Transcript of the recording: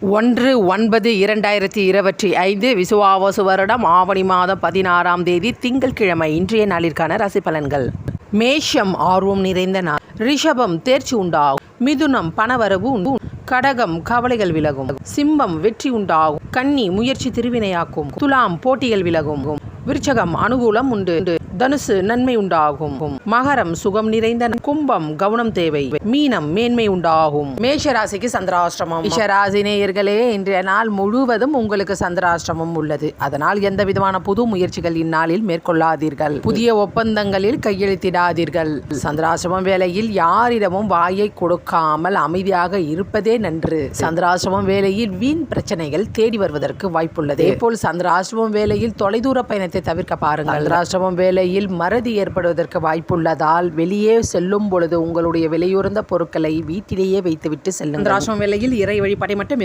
1/9/2025 விசுவாவசு வருடம் ஆவணி மாதம் 16ஆம் தேதி திங்கட்கிழமை. இன்றைய நாளிற்கான ராசி பலன்கள். மேஷம் ஆர்வம் நிறைந்த நாள். ரிஷபம் தேர்ச்சி உண்டாகும். மிதுனம் பணவரவு உண்டு. கடகம் கவலைகள் விலகும். சிம்மம் வெற்றி உண்டாகும். கன்னி முயற்சி திருவினையாக்கும். துலாம் போட்டிகள் விலகும். விருச்சகம் அனுகூலம் உண்டு. தனுசு நன்மை உண்டாகும். மகரம் சுகம் நிறைந்த. கும்பம் கவனம் தேவை. மீனம் மேன்மை உண்டாகும். மேஷ ராசிக்கு சந்திராஷ்டிரமம். மேஷ ராசி நேயர்களே, இன்றைய நாள் முழுவதும் உங்களுக்கு சந்திராஷ்டிரமம் உள்ளது. அதனால் எந்த விதமான புது முயற்சிகள் இந்நாளில் மேற்கொள்ளாதீர்கள். புதிய ஒப்பந்தங்களில் கையெழுத்திடாதீர்கள். சந்திராஷ்டிரமம் வேளையில் யாரிடமும் வாயை கொடுக்காமல் அமைதியாக இருப்பதே நன்று. சந்திராஷ்டிரமம் வேளையில் வீண் பிரச்சனைகள் தேடி வருவதற்கு வாய்ப்புள்ளது. அதேபோல் சந்திராஷ்டிரமம் வேளையில் தொலைதூர பயணத்தை தவிர்க்க பாருங்கள். சந்திராஷ்டிரமம் வேளையில் மறதி ஏற்படுவதற்கு வாய்ப்புள்ளதால் வெளியே செல்லும் பொழுது உங்களுடைய விலையுறந்த பொருட்களை வீட்டிலேயே வைத்துவிட்டு செல்லுங்கள். சந்திராஷ்டிரமம் வேளையில் இறை வழிபாட்டை மட்டும்